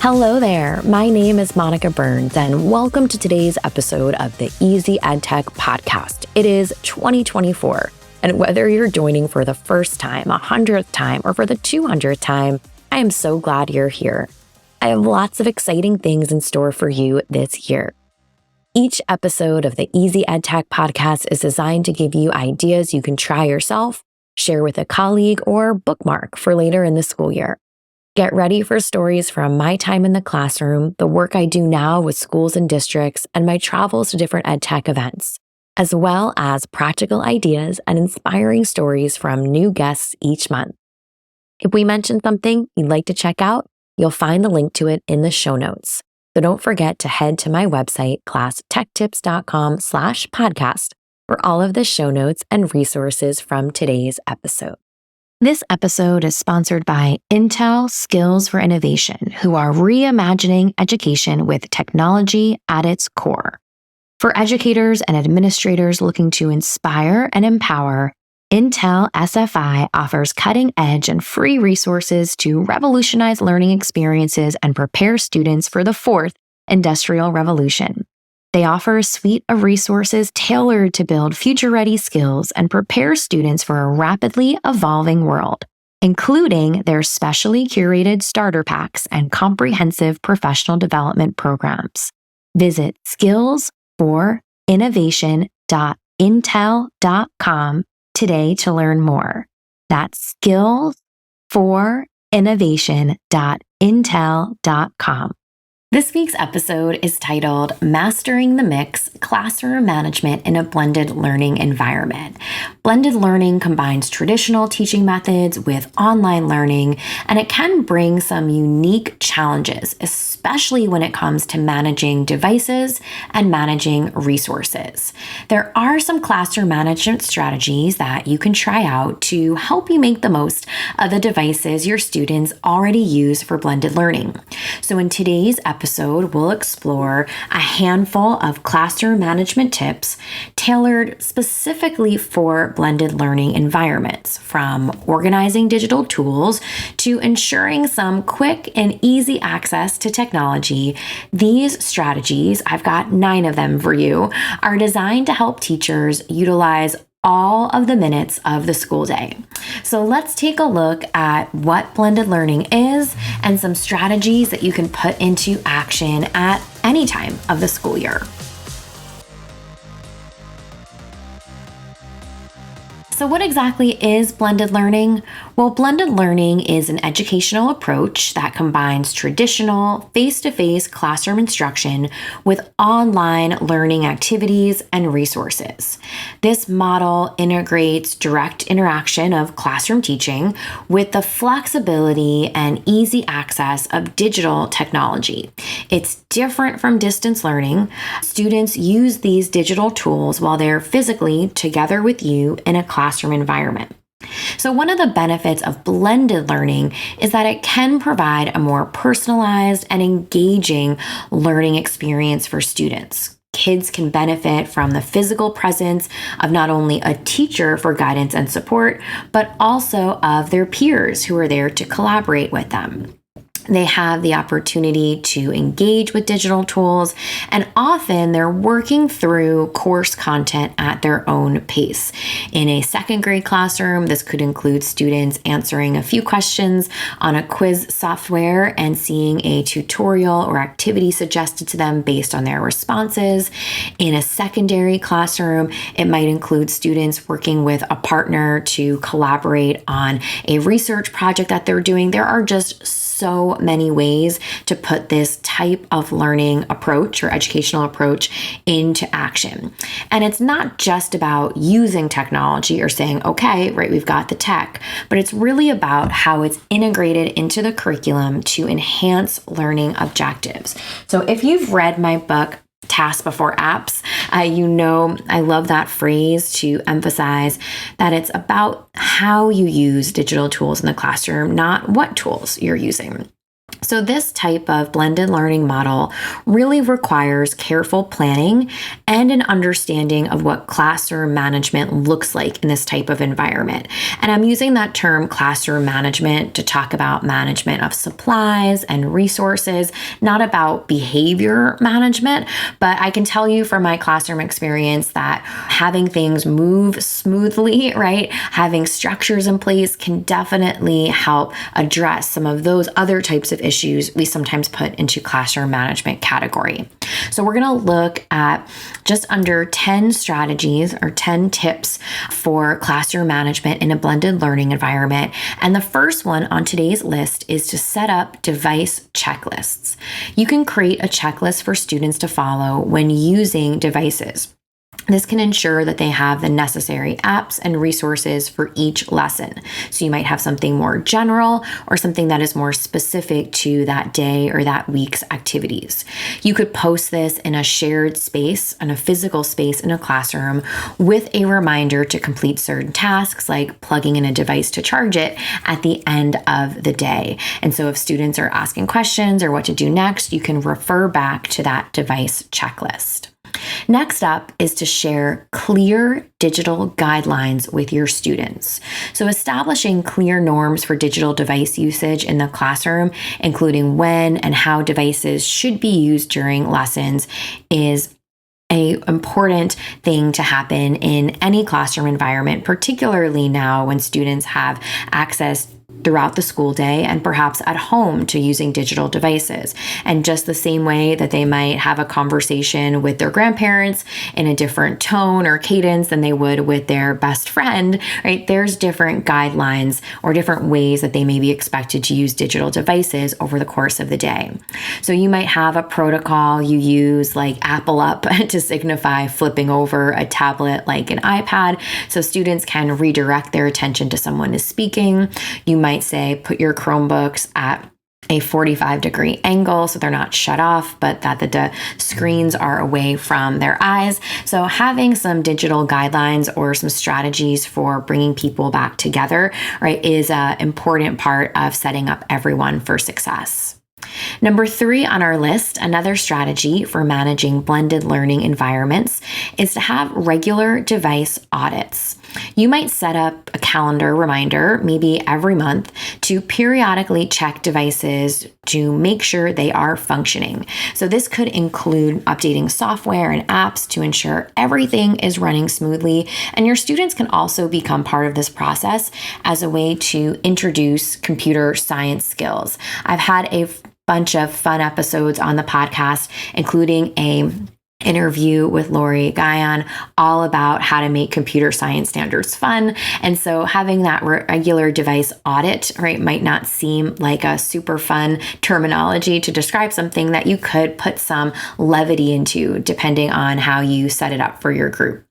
Hello there. My name is Monica Burns, and welcome to today's episode of the Easy EdTech podcast. It is 2024, and whether you're joining for the first time, 100th time, or for the 200th time, I am so glad you're here. I have lots of exciting things in store for you this year. Each episode of the Easy EdTech podcast is designed to give you ideas you can try yourself, share with a colleague, or bookmark for later in the school year. Get ready for stories from my time in the classroom, the work I do now with schools and districts, and my travels to different EdTech events, as well as practical ideas and inspiring stories from new guests each month. If we mention something you'd like to check out, you'll find the link to it in the show notes. So don't forget to head to my website, classtechtips.com/podcast, for all of the show notes and resources from today's episode. This episode is sponsored by Intel Skills for Innovation, who are reimagining education with technology at its core. For educators and administrators looking to inspire and empower, Intel SFI offers cutting-edge and free resources to revolutionize learning experiences and prepare students for the fourth industrial revolution. They offer a suite of resources tailored to build future-ready skills and prepare students for a rapidly evolving world, including their specially curated starter packs and comprehensive professional development programs. Visit skillsforinnovation.intel.com today to learn more. That's skillsforinnovation.intel.com. This week's episode is titled Mastering the Mix: Classroom Management in a Blended Learning Environment. Blended learning combines traditional teaching methods with online learning, and it can bring some unique challenges, especially when it comes to managing devices and managing resources. There are some classroom management strategies that you can try out to help you make the most of the devices your students already use for blended learning. So in today's episode, we'll explore a handful of classroom management tips tailored specifically for blended learning environments, from organizing digital tools to ensuring some quick and easy access to technology. These strategies, I've got 9 of them for you, are designed to help teachers utilize all of the minutes of the school day. So let's take a look at what blended learning is and some strategies that you can put into action at any time of the school year. So what exactly is blended learning? Well, blended learning is an educational approach that combines traditional face-to-face classroom instruction with online learning activities and resources. This model integrates direct interaction of classroom teaching with the flexibility and easy access of digital technology. It's different from distance learning. Students use these digital tools while they're physically together with you in a classroom environment. So one of the benefits of blended learning is that it can provide a more personalized and engaging learning experience for students. Kids can benefit from the physical presence of not only a teacher for guidance and support, but also of their peers who are there to collaborate with them. They have the opportunity to engage with digital tools, and often they're working through course content at their own pace. In a second grade classroom, this could include students answering a few questions on a quiz software and seeing a tutorial or activity suggested to them based on their responses. In a secondary classroom, it might include students working with a partner to collaborate on a research project that they're doing. There are just so many ways to put this type of learning approach or educational approach into action. And it's not just about using technology or saying, okay, right, we've got the tech, but it's really about how it's integrated into the curriculum to enhance learning objectives. So if you've read my book, Tasks Before Apps, you know I love that phrase to emphasize that it's about how you use digital tools in the classroom, not what tools you're using. So this type of blended learning model really requires careful planning and an understanding of what classroom management looks like in this type of environment. And I'm using that term classroom management to talk about management of supplies and resources, not about behavior management. But I can tell you from my classroom experience that having things move smoothly, right? Having structures in place can definitely help address some of those other types of issues we sometimes put into classroom management category. So we're going to look at just under 10 strategies or 10 tips for classroom management in a blended learning environment. And the first one on today's list is to set up device checklists. You can create a checklist for students to follow when using devices. This can ensure that they have the necessary apps and resources for each lesson. So you might have something more general or something that is more specific to that day or that week's activities. You could post this in a shared space, in a physical space in a classroom, with a reminder to complete certain tasks like plugging in a device to charge it at the end of the day. And so if students are asking questions or what to do next, you can refer back to that device checklist. Next up is to share clear digital guidelines with your students. So establishing clear norms for digital device usage in the classroom, including when and how devices should be used during lessons, is an important thing to happen in any classroom environment, particularly now when students have access throughout the school day and perhaps at home to using digital devices. And just the same way that they might have a conversation with their grandparents in a different tone or cadence than they would with their best friend, right? There's different guidelines or different ways that they may be expected to use digital devices over the course of the day. So you might have a protocol you use like Apple Up to signify flipping over a tablet like an iPad so students can redirect their attention to someone who's speaking. You might say put your Chromebooks at a 45-degree angle so they're not shut off, but that the screens are away from their eyes. So having some digital guidelines or some strategies for bringing people back together, right, is an important part of setting up everyone for success. Number 3 on our list, another strategy for managing blended learning environments, is to have regular device audits. You might set up a calendar reminder, maybe every month, to periodically check devices to make sure they are functioning. So this could include updating software and apps to ensure everything is running smoothly. And your students can also become part of this process as a way to introduce computer science skills. I've had a bunch of fun episodes on the podcast, including a interview with Lori Guyon all about how to make computer science standards fun. And so having that regular device audit, right, might not seem like a super fun terminology to describe something that you could put some levity into depending on how you set it up for your group.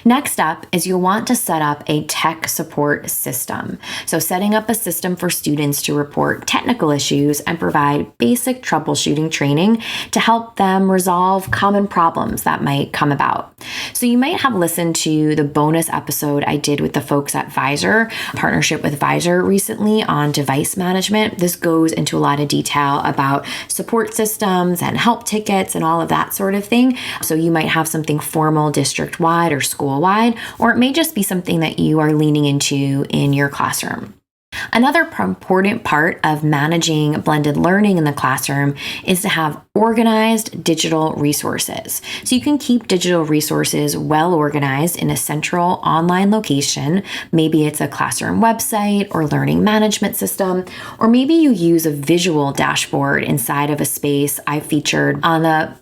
Next up is you'll want to set up a tech support system. So setting up a system for students to report technical issues and provide basic troubleshooting training to help them resolve common problems that might come about. So you might have listened to the bonus episode I did with the folks at Visor, partnership with Visor recently on device management. This goes into a lot of detail about support systems and help tickets and all of that sort of thing. So you might have something formal district-wide or school-wide, or it may just be something that you are leaning into in your classroom. Another important part of managing blended learning in the classroom is to have organized digital resources. So you can keep digital resources well organized in a central online location. Maybe it's a classroom website or learning management system, or maybe you use a visual dashboard inside of a space I featured on the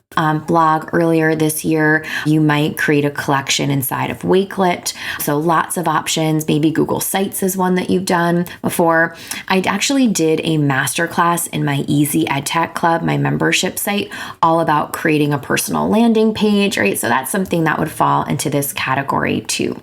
blog earlier this year. You might create a collection inside of Wakelet. So lots of options. Maybe Google Sites is one that you've done before. I actually did a masterclass in my Easy EdTech Club, my membership site, all about creating a personal landing page, right? So that's something that would fall into this category too.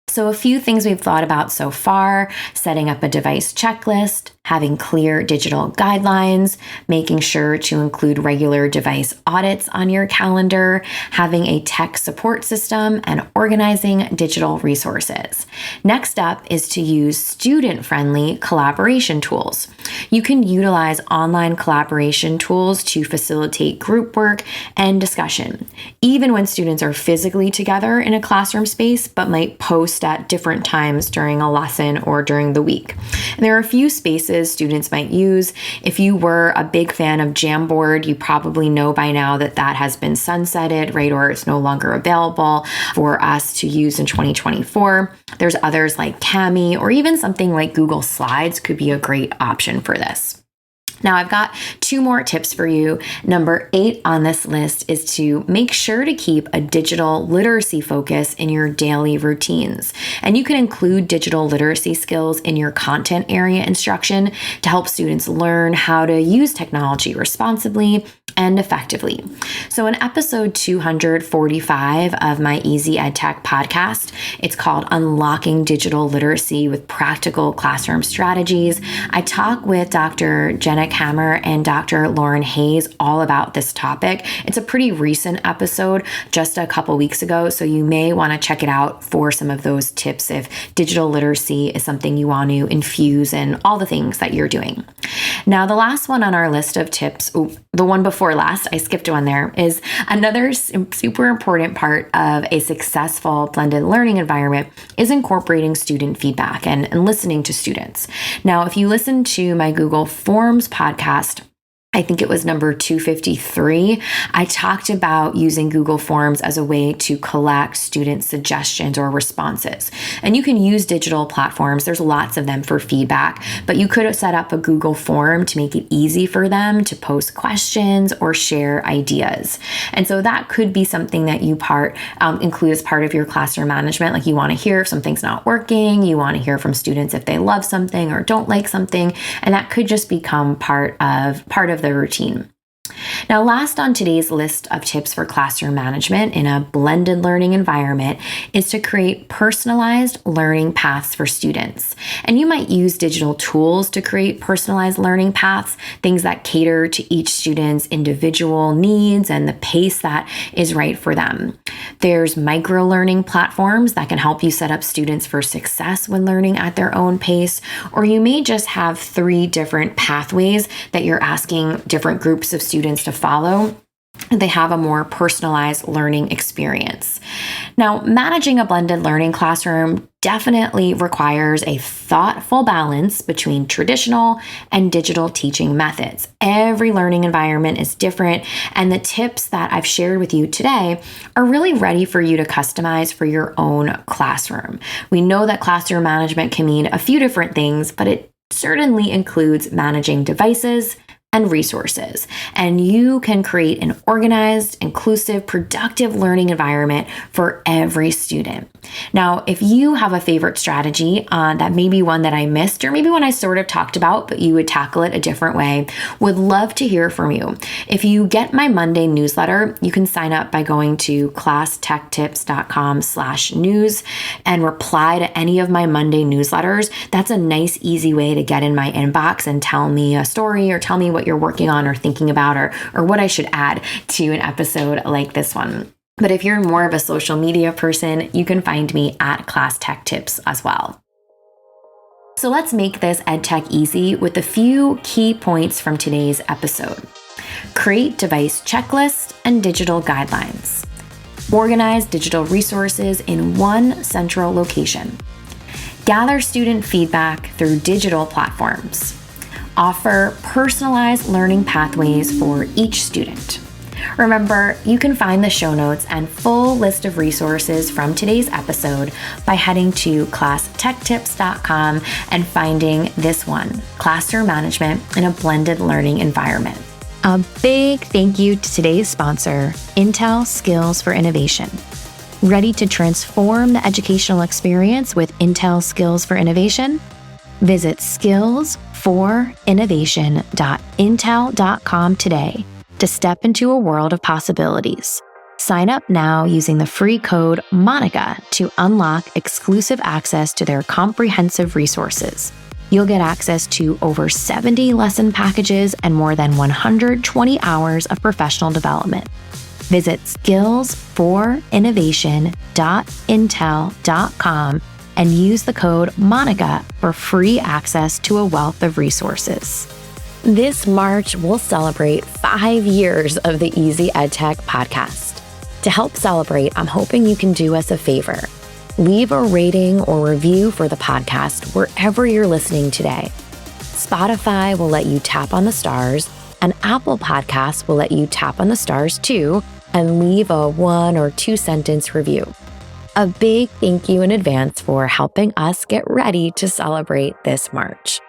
So a few things we've thought about so far: setting up a device checklist, having clear digital guidelines, making sure to include regular device audits on your calendar, having a tech support system, and organizing digital resources. Next up is to use student-friendly collaboration tools. You can utilize online collaboration tools to facilitate group work and discussion, even when students are physically together in a classroom space but might post at different times during a lesson or during the week. And there are a few spaces students might use. If you were a big fan of Jamboard, you probably know by now that that has been sunsetted, right? Or it's no longer available for us to use in 2024. There's others like Kami, or even something like Google Slides could be a great option for this. Now, I've got 2 more tips for you. Number 8 on this list is to make sure to keep a digital literacy focus in your daily routines. And you can include digital literacy skills in your content area instruction to help students learn how to use technology responsibly and effectively. So in episode 245 of my Easy EdTech podcast, it's called Unlocking Digital Literacy with Practical Classroom Strategies. I talk with Dr. Jenna Hammer and Dr. Lauren Hayes all about this topic. It's a pretty recent episode, just a couple weeks ago, so you may want to check it out for some of those tips if digital literacy is something you want to infuse in all the things that you're doing. Now, the last one on our list of tips, the one before last, I skipped one there, is another super important part of a successful blended learning environment is incorporating student feedback and listening to students. Now, if you listen to my Google Forms podcast, I think it was number 253, I talked about using Google Forms as a way to collect student suggestions or responses. And you can use digital platforms. There's lots of them for feedback, but you could have set up a Google form to make it easy for them to post questions or share ideas. And so that could be something that you include as part of your classroom management. Like, you want to hear if something's not working, you want to hear from students if they love something or don't like something, and that could just become part of the routine. Now, last on today's list of tips for classroom management in a blended learning environment is to create personalized learning paths for students. And you might use digital tools to create personalized learning paths, things that cater to each student's individual needs and the pace that is right for them. There's micro-learning platforms that can help you set up students for success when learning at their own pace, or you may just have 3 different pathways that you're asking different groups of students to follow. They have a more personalized learning experience. Now, managing a blended learning classroom definitely requires a thoughtful balance between traditional and digital teaching methods. Every learning environment is different, and the tips that I've shared with you today are really ready for you to customize for your own classroom. We know that classroom management can mean a few different things, but it certainly includes managing devices and resources. And you can create an organized, inclusive, productive learning environment for every student. Now, if you have a favorite strategy that may be one that I missed, or maybe one I sort of talked about, but you would tackle it a different way, would love to hear from you. If you get my Monday newsletter, you can sign up by going to classtechtips.com/news and reply to any of my Monday newsletters. That's a nice, easy way to get in my inbox and tell me a story or tell me what you're working on or thinking about, or what I should add to an episode like this one. But if you're more of a social media person, you can find me at Class Tech Tips as well. So let's make this EdTech easy with a few key points from today's episode. Create device checklists and digital guidelines. Organize digital resources in one central location. Gather student feedback through digital platforms. Offer personalized learning pathways for each student. Remember, you can find the show notes and full list of resources from today's episode by heading to classtechtips.com and finding this one, Classroom Management in a Blended Learning Environment. A big thank you to today's sponsor, Intel Skills for Innovation. Ready to transform the educational experience with Intel Skills for Innovation? Visit skillsforinnovation.intel.com today to step into a world of possibilities. Sign up now using the free code MONICA to unlock exclusive access to their comprehensive resources. You'll get access to over 70 lesson packages and more than 120 hours of professional development. Visit skillsforinnovation.intel.com and use the code MONICA for free access to a wealth of resources. This March, we'll celebrate 5 years of the Easy EdTech podcast. To help celebrate, I'm hoping you can do us a favor. Leave a rating or review for the podcast wherever you're listening today. Spotify will let you tap on the stars, and Apple Podcasts will let you tap on the stars too and leave a 1 or 2 sentence review. A big thank you in advance for helping us get ready to celebrate this March.